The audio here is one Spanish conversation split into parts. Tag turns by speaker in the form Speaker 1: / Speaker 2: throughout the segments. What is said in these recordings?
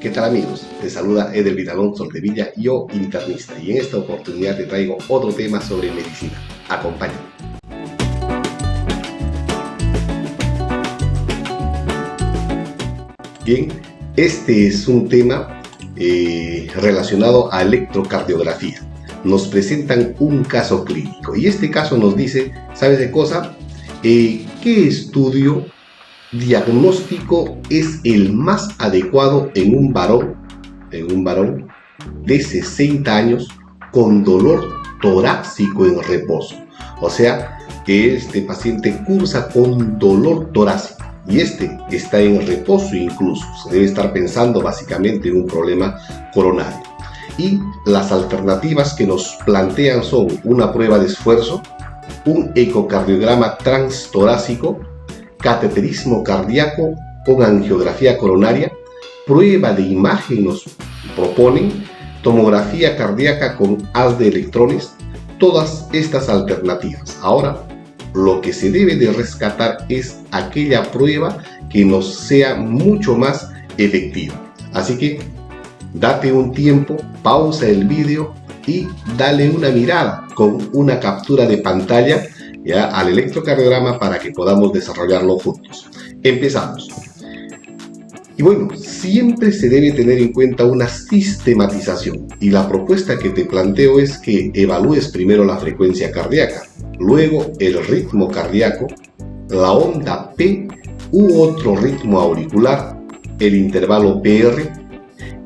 Speaker 1: ¿Qué tal amigos? Te saluda Edelvid Alonso Soldevilla, yo internista, y en esta oportunidad te traigo otro tema sobre medicina. Acompáñame. Bien, este es un tema relacionado a electrocardiografía. Nos presentan un caso clínico y este caso nos dice, ¿sabes de cosa? ¿Qué estudio diagnóstico es el más adecuado en un varón de 60 años con dolor torácico en reposo? O sea, que este paciente cursa con dolor torácico y está en reposo, incluso se debe estar pensando básicamente en un problema coronario. Y las alternativas que nos plantean son una prueba de esfuerzo, un ecocardiograma transtorácico, cateterismo cardíaco con angiografía coronaria, prueba de imagen nos proponen, tomografía cardíaca con haz de electrones, todas estas alternativas. Ahora, lo que se debe de rescatar es aquella prueba que nos sea mucho más efectiva. Así que date un tiempo, pausa el vídeo y dale una mirada con una captura de pantalla al electrocardiograma para que podamos desarrollarlo juntos. Empezamos. Y bueno, siempre se debe tener en cuenta una sistematización y la propuesta que te planteo es que evalúes primero la frecuencia cardíaca, luego el ritmo cardíaco, la onda P u otro ritmo auricular, el intervalo PR,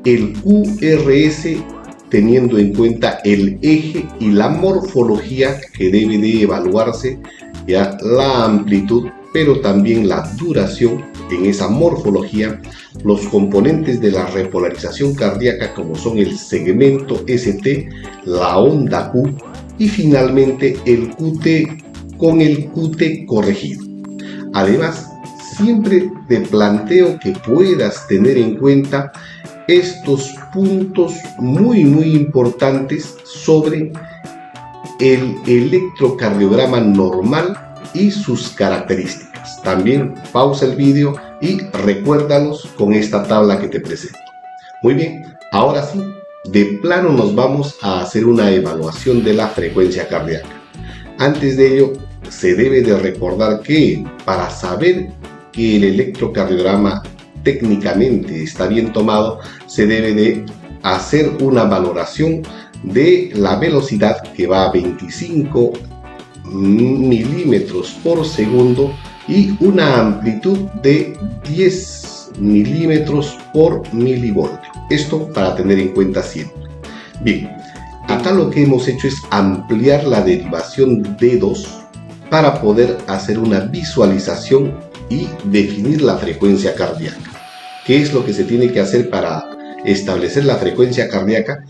Speaker 1: el QRS, teniendo en cuenta el eje y la morfología que debe de evaluarse, la amplitud, pero también la duración en esa morfología, los componentes de la repolarización cardíaca como son el segmento ST, la onda Q y finalmente el QT con el QT corregido. Además, siempre te planteo que puedas tener en cuenta estos puntos muy importantes sobre el electrocardiograma normal y sus características. También pausa el vídeo y recuérdalos con esta tabla que te presento. Muy bien, ahora sí, de plano nos vamos a hacer una evaluación de la frecuencia cardíaca. Antes de ello, se debe de recordar que para saber que el electrocardiograma técnicamente está bien tomado, se debe de hacer una valoración de la velocidad que va a 25 milímetros por segundo y una amplitud de 10 milímetros por milivoltio. Esto para tener en cuenta siempre. Bien, acá lo que hemos hecho es ampliar la derivación D2 para poder hacer una visualización y definir la frecuencia cardíaca. ¿Qué es lo que se tiene que hacer para establecer la frecuencia cardíaca?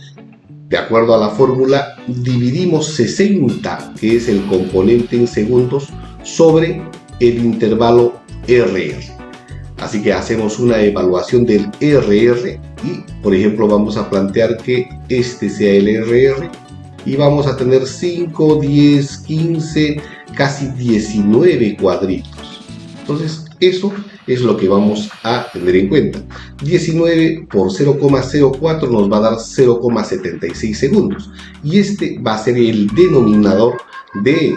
Speaker 1: De acuerdo a la fórmula, dividimos 60, que es el componente en segundos, sobre el intervalo RR. Así que hacemos una evaluación del RR y, por ejemplo, vamos a plantear que este sea el RR y vamos a tener 5, 10, 15, casi 19 cuadritos. Entonces, eso es lo que vamos a tener en cuenta. 19 por 0,04 nos va a dar 0,76 segundos. Y este va a ser el denominador de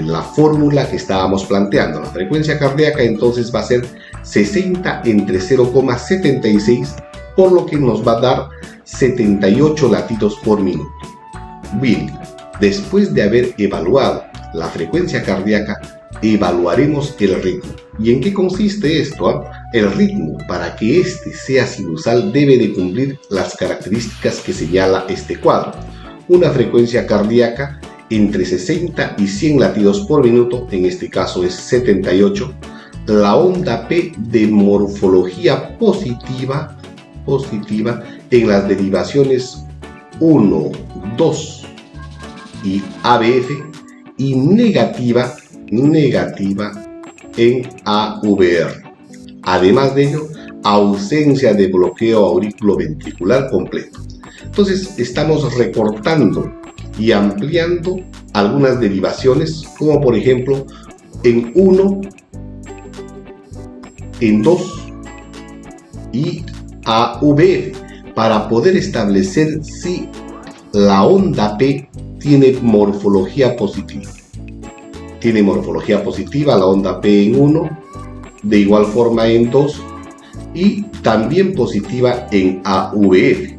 Speaker 1: la fórmula que estábamos planteando. La frecuencia cardíaca entonces va a ser 60 entre 0,76, por lo que nos va a dar 78 latidos por minuto. Bien, después de haber evaluado la frecuencia cardíaca, evaluaremos el ritmo. ¿Y en qué consiste esto? El ritmo, para que este sea sinusal, debe de cumplir las características que señala este cuadro. Una frecuencia cardíaca entre 60 y 100 latidos por minuto, en este caso es 78. La onda P de morfología positiva en las derivaciones 1, 2 y ABF, y negativa en AVR. Además de ello, ausencia de bloqueo auriculoventricular completo. Entonces estamos recortando y ampliando algunas derivaciones, como por ejemplo en 1, en 2 y AVF para poder establecer si la onda P tiene morfología positiva. Tiene morfología positiva la onda P en 1, de igual forma en 2 y también positiva en AVF.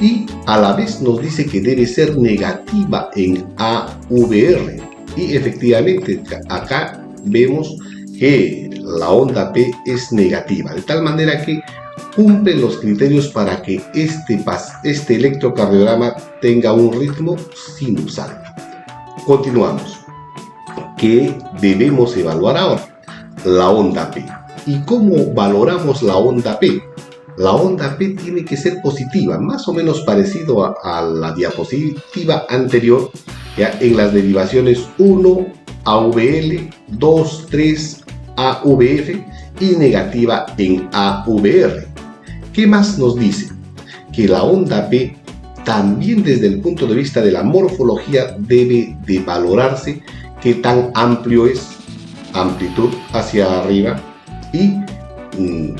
Speaker 1: Y a la vez nos dice que debe ser negativa en AVR. Y efectivamente acá vemos que la onda P es negativa, de tal manera que cumple los criterios para que este electrocardiograma tenga un ritmo sinusal. Continuamos. ¿Qué debemos evaluar ahora? La onda P. ¿Y cómo valoramos la onda P? La onda P tiene que ser positiva, más o menos parecido a la diapositiva anterior, ya en las derivaciones 1 AVL, 2, 3 AVF y negativa en AVR. ¿Qué más nos dice? Que la onda P también desde el punto de vista de la morfología debe de valorarse qué tan amplio es, amplitud hacia arriba, y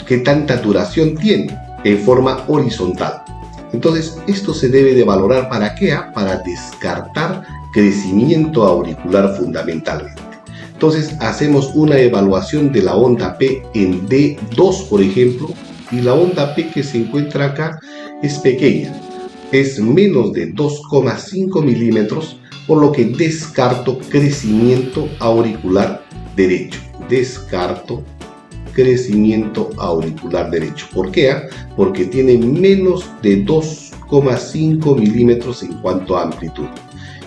Speaker 1: qué tanta duración tiene en forma horizontal. Entonces esto se debe de valorar ¿para qué? Para descartar crecimiento auricular fundamentalmente. Entonces hacemos una evaluación de la onda P en D2 por ejemplo, y la onda P que se encuentra acá es pequeña, es menos de 2,5 milímetros, por lo que descarto crecimiento auricular derecho. Descarto crecimiento auricular derecho. ¿Por qué? Porque tiene menos de 2,5 milímetros en cuanto a amplitud.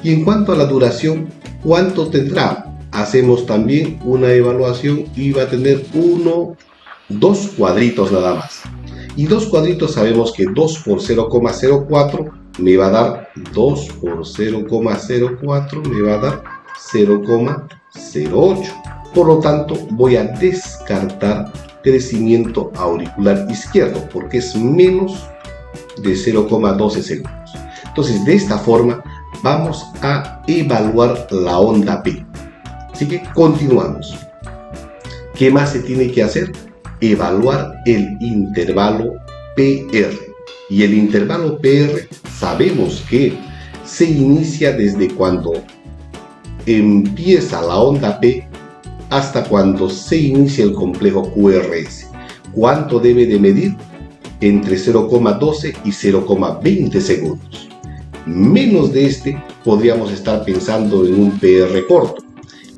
Speaker 1: Y en cuanto a la duración, ¿cuánto tendrá? Hacemos también una evaluación y va a tener 2 cuadritos nada más. Y 2 cuadritos sabemos que 2 por 0,04 me va a dar 2 por 0,04 me va a dar 0,08. Por lo tanto, voy a descartar crecimiento auricular izquierdo porque es menos de 0,12 segundos. Entonces, de esta forma, vamos a evaluar la onda P. Así que continuamos. ¿Qué más se tiene que hacer? Evaluar el intervalo PR. Y el intervalo PR sabemos que se inicia desde cuando empieza la onda P hasta cuando se inicia el complejo QRS. ¿Cuánto debe de medir? Entre 0,12 y 0,20 segundos. Menos de este podríamos estar pensando en un PR corto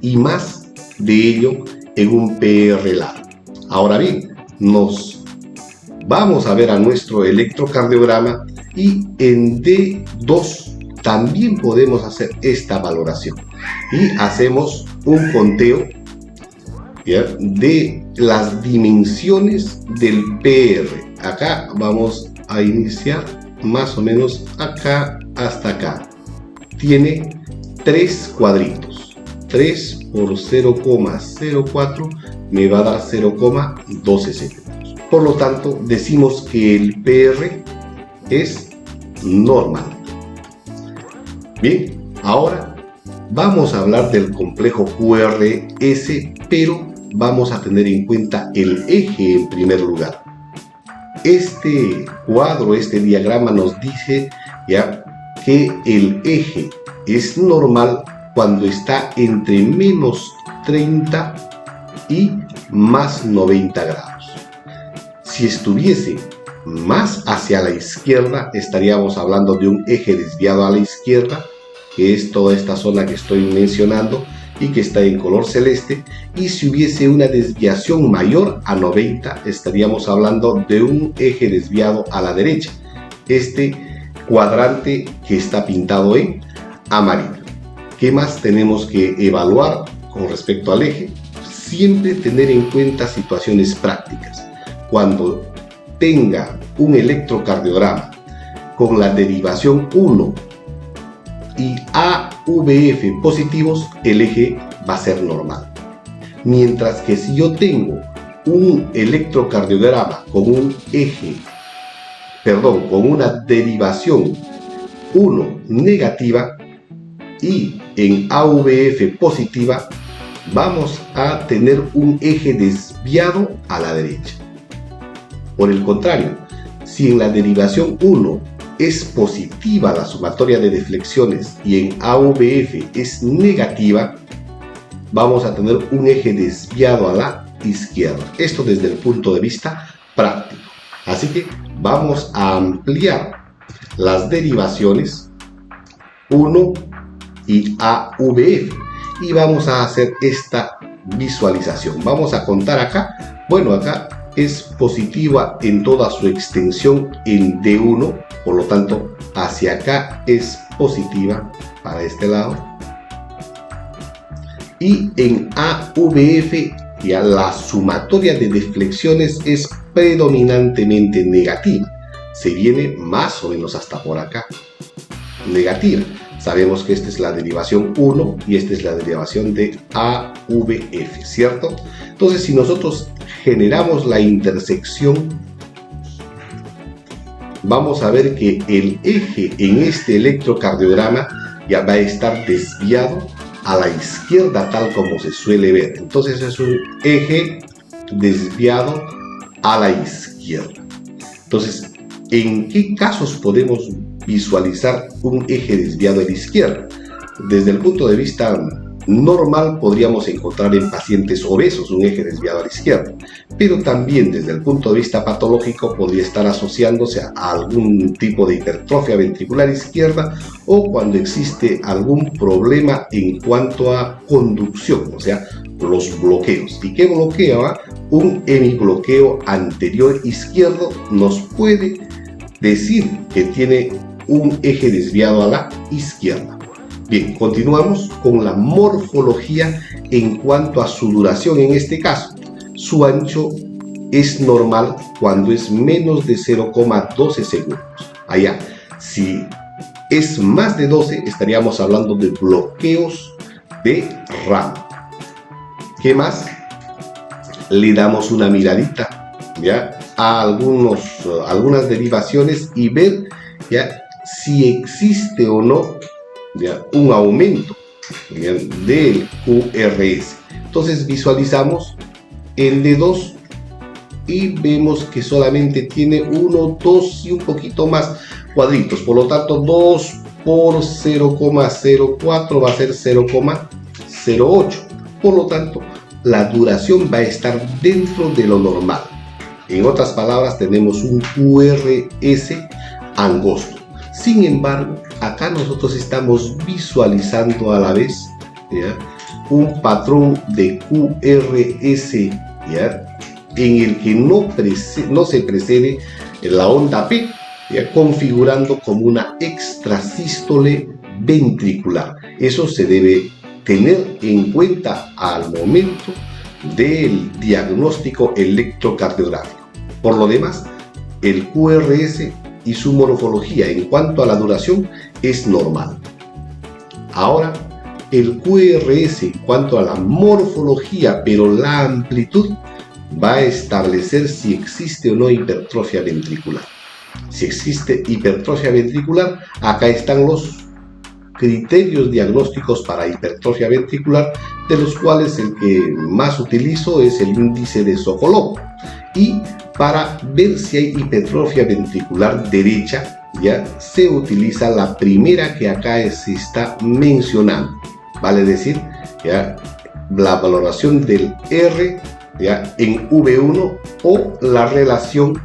Speaker 1: y más de ello en un PR largo. Ahora bien, nos vamos a ver a nuestro electrocardiograma y en D2 también podemos hacer esta valoración y hacemos un conteo, ¿ya?, de las dimensiones del PR. Acá vamos a iniciar más o menos acá hasta acá. Tiene 3 cuadritos. 3 por 0,04 me va a dar 0,12 segundos. Por lo tanto, decimos que el PR es normal. Bien, ahora vamos a hablar del complejo QRS, pero vamos a tener en cuenta el eje en primer lugar. Este cuadro, este diagrama nos dice ya que el eje es normal cuando está entre menos 30 y más 90 grados. Si estuviese más hacia la izquierda, estaríamos hablando de un eje desviado a la izquierda, que es toda esta zona que estoy mencionando y que está en color celeste. Y si hubiese una desviación mayor a 90, estaríamos hablando de un eje desviado a la derecha, este cuadrante que está pintado en amarillo. ¿Qué más tenemos que evaluar con respecto al eje? Siempre tener en cuenta situaciones prácticas. Cuando tenga un electrocardiograma con la derivación 1 y AVF positivos, el eje va a ser normal. Mientras que si yo tengo un electrocardiograma con con una derivación 1 negativa y en AVF positiva, vamos a tener un eje desviado a la derecha. Por el contrario, si en la derivación 1 es positiva la sumatoria de deflexiones y en AVF es negativa, vamos a tener un eje desviado a la izquierda. Esto desde el punto de vista práctico. Así que vamos a ampliar las derivaciones 1 y AVF y vamos a hacer esta visualización. Vamos a contar acá. Bueno, acá es positiva en toda su extensión en D1, por lo tanto hacia acá es positiva para este lado, y en AVF ya la sumatoria de deflexiones es predominantemente negativa, se viene más o menos hasta por acá, negativa. Sabemos que esta es la derivación 1 y esta es la derivación de AVF, ¿cierto? Entonces, si nosotros generamos la intersección, vamos a ver que el eje en este electrocardiograma ya va a estar desviado a la izquierda, tal como se suele ver. Entonces es un eje desviado a la izquierda. Entonces, ¿en qué casos podemos visualizar un eje desviado a la izquierda? Desde el punto de vista normal podríamos encontrar en pacientes obesos un eje desviado a la izquierda, pero también desde el punto de vista patológico podría estar asociándose a algún tipo de hipertrofia ventricular izquierda o cuando existe algún problema en cuanto a conducción, o sea, los bloqueos. ¿Y qué bloquea? Un hemibloqueo anterior izquierdo nos puede decir que tiene un eje desviado a la izquierda. Bien, continuamos con la morfología en cuanto a su duración. En este caso, su ancho es normal cuando es menos de 0,12 segundos. Allá, si es más de 12, estaríamos hablando de bloqueos de RAM. ¿Qué más? Le damos una miradita, ¿ya?, a algunas derivaciones y ver, ¿ya?, si existe o no, ¿ya?, un aumento, ¿ya?, del QRS. Entonces visualizamos el D2 y vemos que solamente tiene 1, 2 y un poquito más cuadritos. Por lo tanto, 2 por 0,04 va a ser 0,08. Por lo tanto, la duración va a estar dentro de lo normal. En otras palabras, tenemos un QRS angosto. Sin embargo, acá nosotros estamos visualizando a la vez, ¿ya?, un patrón de QRS, ¿ya?, en el que no se precede la onda P, ¿ya?, configurando como una extrasístole ventricular. Eso se debe tener en cuenta al momento del diagnóstico electrocardiográfico. Por lo demás, el QRS y su morfología en cuanto a la duración es normal. Ahora, el QRS en cuanto a la morfología, pero la amplitud, va a establecer si existe o no hipertrofia ventricular. Si existe hipertrofia ventricular, acá están los criterios diagnósticos para hipertrofia ventricular, de los cuales el que más utilizo es el índice de Sokolov. Y para ver si hay hipertrofia ventricular derecha, ya se utiliza la primera que acá se está mencionando, vale decir, ya, la valoración del R, ya, en V1 o la relación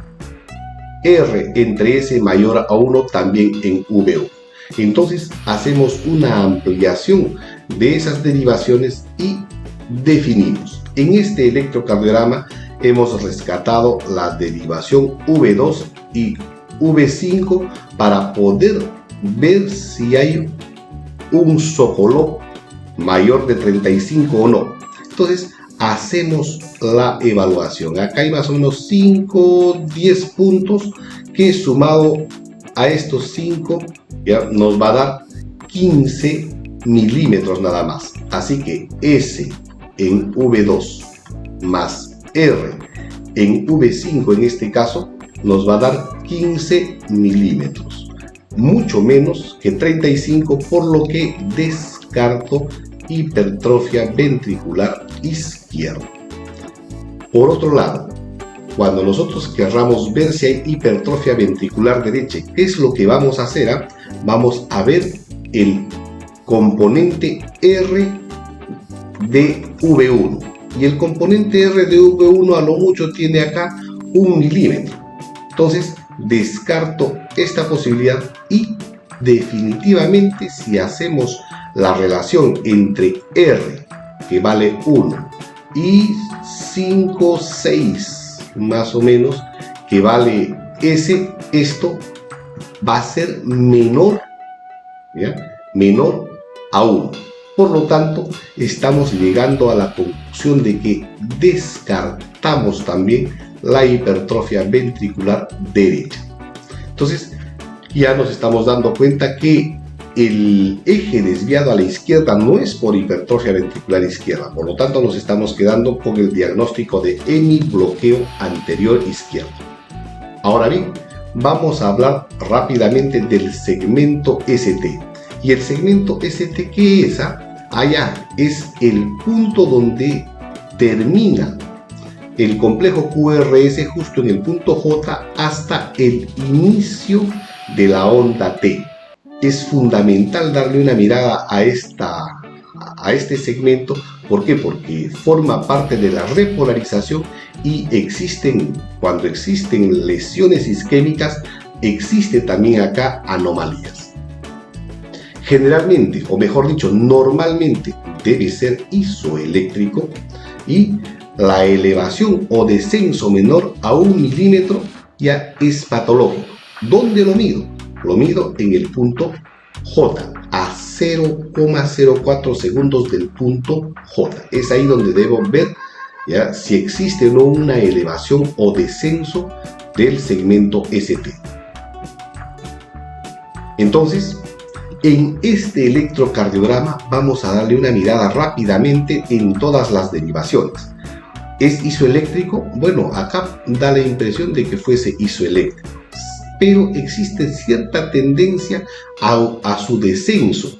Speaker 1: R entre S mayor a 1 también en V1. Entonces hacemos una ampliación de esas derivaciones y definimos. En este electrocardiograma hemos rescatado la derivación V2 y V5 para poder ver si hay un Sokolov mayor de 35 o no. Entonces hacemos la evaluación. Acá hay más o menos 10 puntos que sumado a estos 5 ya nos va a dar 15 milímetros nada más. Así que S en V2 más R en V5 en este caso nos va a dar 15 milímetros, mucho menos que 35, por lo que descarto hipertrofia ventricular izquierda. Por otro lado, cuando nosotros querramos ver si hay hipertrofia ventricular derecha, ¿qué es lo que vamos a hacer? Vamos a ver el componente R de V1. Y el componente R de V1 a lo mucho tiene acá 1 milímetro. Entonces descarto esta posibilidad y definitivamente si hacemos la relación entre R, que vale 1, y 5, 6 más o menos, que vale S, esto va a ser menor, ¿ya? Menor a 1. Por lo tanto, estamos llegando a la conclusión de que descartamos también la hipertrofia ventricular derecha. Entonces, ya nos estamos dando cuenta que el eje desviado a la izquierda no es por hipertrofia ventricular izquierda, por lo tanto nos estamos quedando con el diagnóstico de hemibloqueo anterior izquierdo. Ahora bien, vamos a hablar rápidamente del segmento ST. ¿Y el segmento ST qué es? Allá es el punto donde termina el complejo QRS, justo en el punto J, hasta el inicio de la onda T. Es fundamental darle una mirada a este segmento. ¿Por qué? Porque forma parte de la repolarización y cuando existen lesiones isquémicas, existe también acá anomalías. Generalmente, o mejor dicho, normalmente debe ser isoeléctrico y la elevación o descenso menor a 1 milímetro ya es patológico. ¿Dónde lo mido? Lo mido en el punto J, a 0,04 segundos del punto J. Es ahí donde debo ver ya si existe o no una elevación o descenso del segmento ST. Entonces, en este electrocardiograma vamos a darle una mirada rápidamente en todas las derivaciones. ¿Es isoeléctrico? Bueno, acá da la impresión de que fuese isoeléctrico, pero existe cierta tendencia a su descenso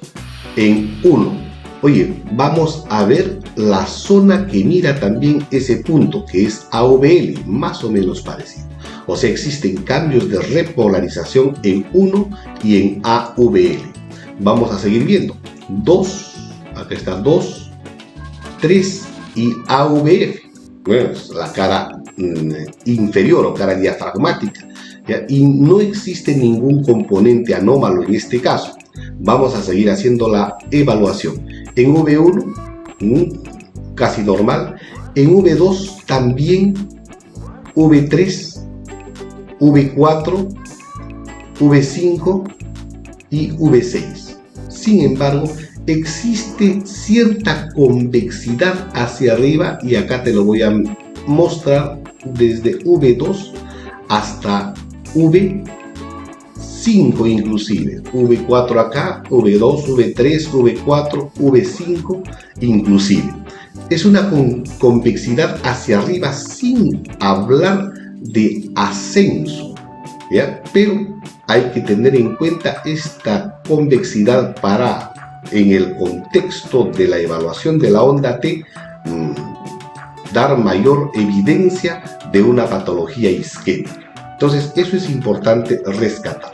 Speaker 1: en 1. Oye, vamos a ver la zona que mira también ese punto, que es AVL, más o menos parecido. O sea, existen cambios de repolarización en 1 y en AVL. Vamos a seguir viendo. 2, acá está 2, 3 y AVF. Bueno, es la cara inferior o cara diafragmática. ¿Ya? Y no existe ningún componente anómalo en este caso. Vamos a seguir haciendo la evaluación. En V1, casi normal. En V2 también. V3, V4, V5 y V6. Sin embargo, existe cierta convexidad hacia arriba y acá te lo voy a mostrar desde V2 hasta V5 inclusive, V4 acá, V2, V3, V4, V5 inclusive. Es una convexidad hacia arriba sin hablar de ascenso, ¿ya? Pero hay que tener en cuenta esta convexidad para, en el contexto de la evaluación de la onda T, dar mayor evidencia de una patología isquémica. Entonces, eso es importante rescatar.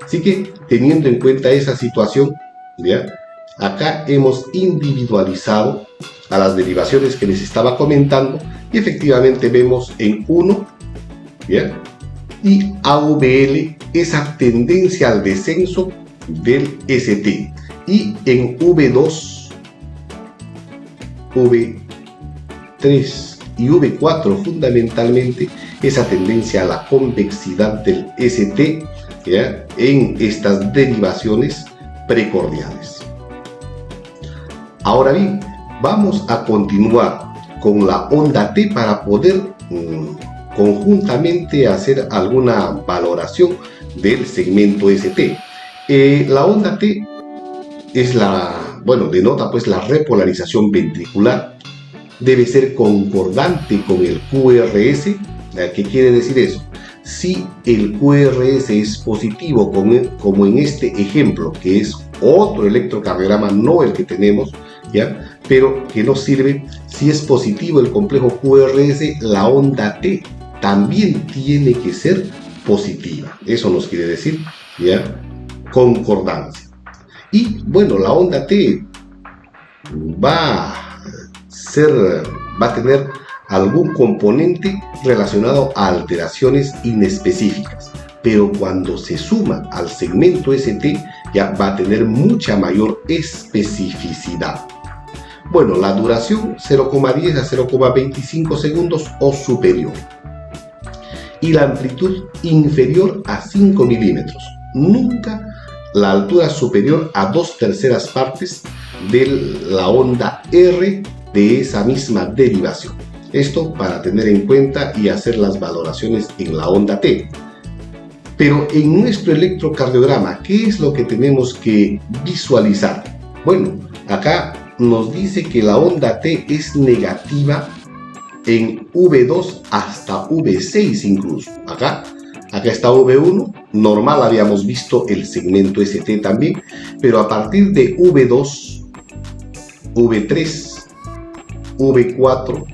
Speaker 1: Así que, teniendo en cuenta esa situación, ¿ya? Acá hemos individualizado a las derivaciones que les estaba comentando y efectivamente vemos en 1, ¿ya? Y AVL esa tendencia al descenso del ST. Y en V2, V3 y V4 fundamentalmente esa tendencia a la convexidad del ST, ¿ya? En estas derivaciones precordiales. Ahora bien, vamos a continuar con la onda T para poder conjuntamente hacer alguna valoración del segmento ST. La onda T es denota pues la repolarización ventricular, debe ser concordante con el QRS. ¿Qué quiere decir eso? Si el QRS es positivo, como en este ejemplo, que es otro electrocardiograma, no el que tenemos, ¿ya? Pero que nos sirve, si es positivo el complejo QRS, la onda T también tiene que ser positiva. Eso nos quiere decir, ¿ya?, concordancia. Y bueno, la onda T va a tener algún componente relacionado a alteraciones inespecíficas, pero cuando se suma al segmento ST ya va a tener mucha mayor especificidad. Bueno, la duración 0,10 a 0,25 segundos o superior, y la amplitud inferior a 5 milímetros, nunca la altura superior a 2/3 partes de la onda R de esa misma derivación. Esto para tener en cuenta y hacer las valoraciones en la onda T. Pero en nuestro electrocardiograma, ¿qué es lo que tenemos que visualizar? Bueno, acá nos dice que la onda T es negativa en V2 hasta V6 incluso. Acá está V1, normal, habíamos visto el segmento ST también, pero a partir de V2, V3, V4,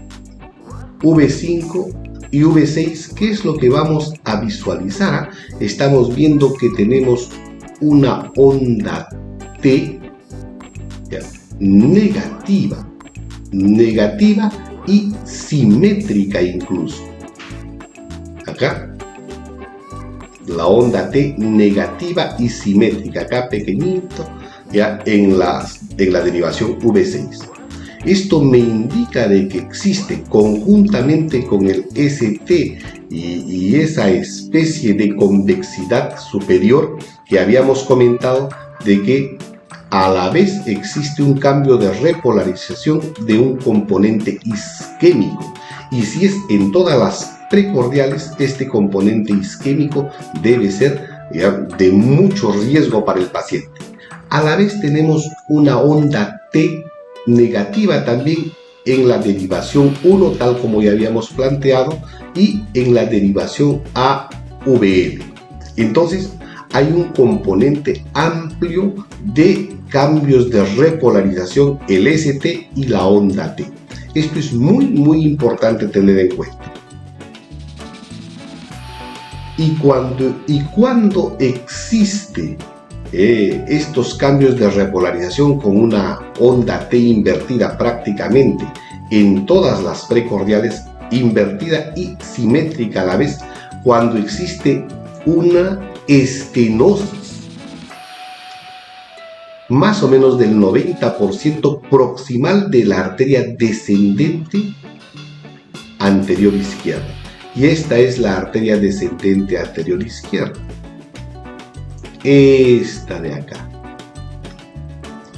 Speaker 1: V5 y V6, ¿qué es lo que vamos a visualizar? Estamos viendo que tenemos una onda T negativa y simétrica incluso. Acá la onda T negativa y simétrica, acá pequeñito, ya en la derivación V6. Esto me indica de que existe conjuntamente con el ST y esa especie de convexidad superior que habíamos comentado, de que a la vez existe un cambio de repolarización de un componente isquémico, y si es en todas las precordiales, este componente isquémico debe ser de mucho riesgo para el paciente. A la vez tenemos una onda T negativa también en la derivación 1, tal como ya habíamos planteado, y en la derivación AVL. Entonces hay un componente amplio de cambios de repolarización, el ST y la onda T. Esto es muy importante tener en cuenta. Y cuando existe estos cambios de repolarización con una onda T invertida prácticamente en todas las precordiales, invertida y simétrica a la vez, cuando existe una estenosis más o menos del 90% proximal de la arteria descendente anterior izquierda, y esta es la arteria descendente anterior izquierda, esta de acá.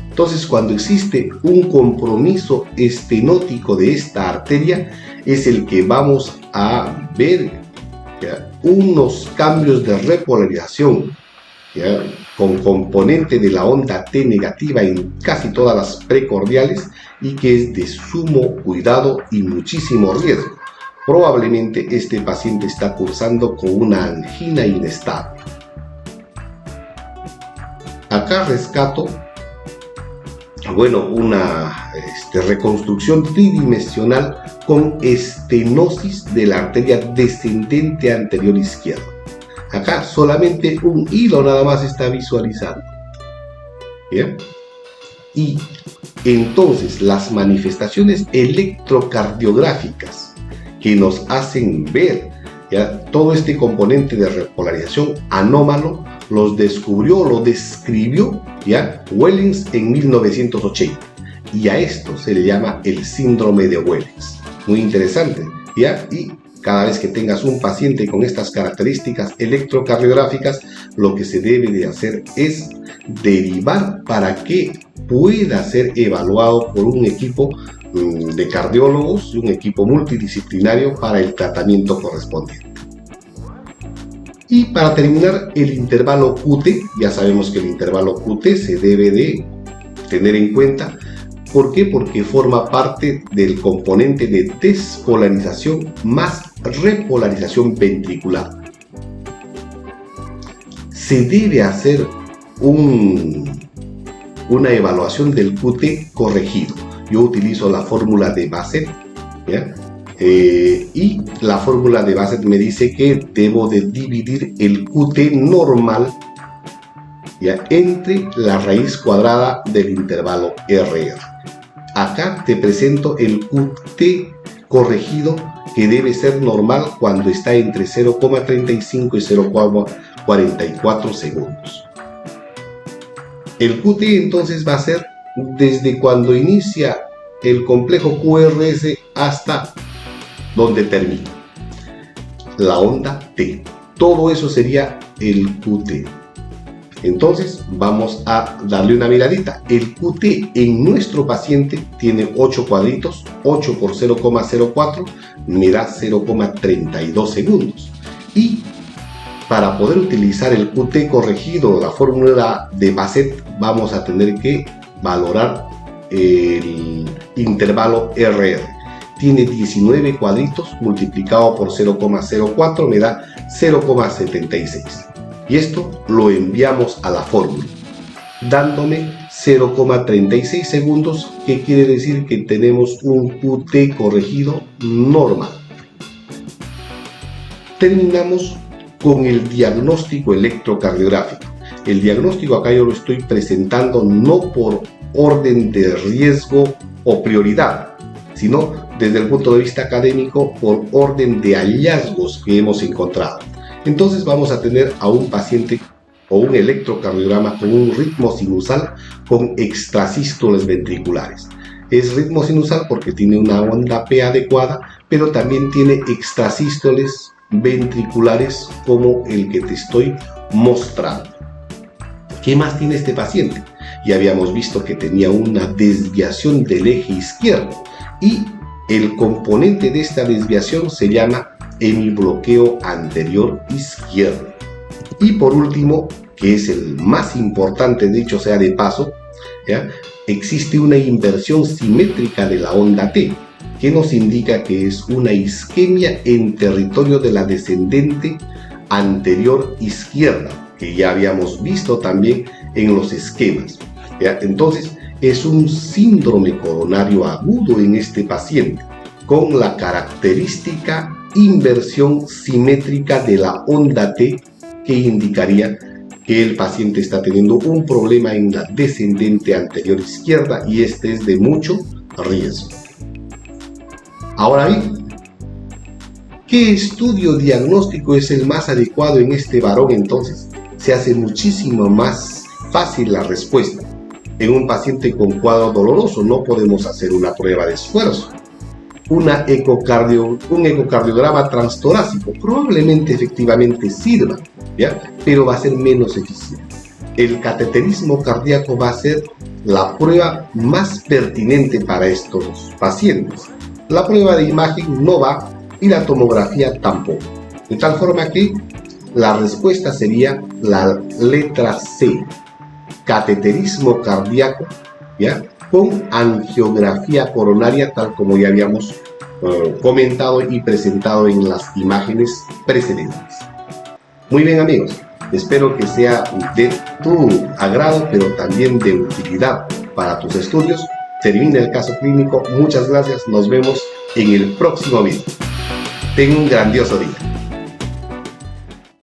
Speaker 1: Entonces, cuando existe un compromiso estenótico de esta arteria, es el que vamos a ver unos cambios de repolarización con componente de la onda T negativa en casi todas las precordiales, y que es de sumo cuidado y muchísimo riesgo. Probablemente este paciente está cursando con una angina inestable. Acá rescato, bueno, una reconstrucción tridimensional con estenosis de la arteria descendente anterior izquierda. Acá solamente un hilo nada más está visualizando. ¿Bien? Y entonces las manifestaciones electrocardiográficas que nos hacen ver todo este componente de repolarización anómalo lo describió Wellens en 1980, y a esto se le llama el síndrome de Wellens. Muy interesante, y cada vez que tengas un paciente con estas características electrocardiográficas, lo que se debe de hacer es derivar para que pueda ser evaluado por un equipo de cardiólogos, un equipo multidisciplinario para el tratamiento correspondiente. Y para terminar, el intervalo QT. Ya sabemos que el intervalo QT se debe de tener en cuenta. ¿Por qué? Porque forma parte del componente de despolarización más repolarización ventricular. Se debe hacer una evaluación del QT corregido. Yo utilizo la fórmula de Bassett, Y la fórmula de Bassett me dice que debo de dividir el QT normal, ¿ya?, entre la raíz cuadrada del intervalo RR. Acá te presento el QT corregido, que debe ser normal cuando está entre 0,35 y 0,44 segundos. El QT entonces va a ser desde cuando inicia el complejo QRS hasta donde termina la onda T. Todo eso sería el QT. Entonces vamos a darle una miradita. El QT en nuestro paciente tiene 8 cuadritos. 8 por 0,04 me da 0,32 segundos. Y para poder utilizar el QT corregido, la fórmula de Bassett, vamos a tener que valorar el intervalo RR. Tiene 19 cuadritos, multiplicado por 0,04 me da 0,76. Y esto lo enviamos a la fórmula, dándome 0,36 segundos, que quiere decir que tenemos un QT corregido normal. Terminamos con el diagnóstico electrocardiográfico. El diagnóstico acá yo lo estoy presentando no por orden de riesgo o prioridad, sino desde el punto de vista académico por orden de hallazgos que hemos encontrado. Entonces vamos a tener a un paciente o un electrocardiograma con un ritmo sinusal con extrasístoles ventriculares. Es ritmo sinusal porque tiene una onda P adecuada, pero también tiene extrasístoles ventriculares como el que te estoy mostrando. ¿Qué más tiene este paciente? Ya habíamos visto que tenía una desviación del eje izquierdo y el componente de esta desviación se llama hemibloqueo anterior izquierdo. Y por último, que es el más importante, dicho sea de paso, ¿ya?, existe una inversión simétrica de la onda T, que nos indica que es una isquemia en territorio de la descendente anterior izquierda, que ya habíamos visto también en los esquemas, ¿ya? Entonces, es un síndrome coronario agudo en este paciente, con la característica inversión simétrica de la onda T, que indicaría que el paciente está teniendo un problema en la descendente anterior izquierda, y este es de mucho riesgo. Ahora bien, ¿qué estudio diagnóstico es el más adecuado en este varón? Entonces, se hace muchísimo más fácil la respuesta. En un paciente con cuadro doloroso no podemos hacer una prueba de esfuerzo. Un ecocardiograma transtorácico probablemente efectivamente sirva, ¿ya?, pero va a ser menos eficiente. El cateterismo cardíaco va a ser la prueba más pertinente para estos pacientes. La prueba de imagen no va y la tomografía tampoco. De tal forma que la respuesta sería la letra C, cateterismo cardíaco, ¿ya?, con angiografía coronaria, tal como ya habíamos comentado y presentado en las imágenes precedentes. Muy bien, amigos, espero que sea de tu agrado, pero también de utilidad para tus estudios. Termina el caso clínico. Muchas gracias, nos vemos en el próximo video. Ten un grandioso día.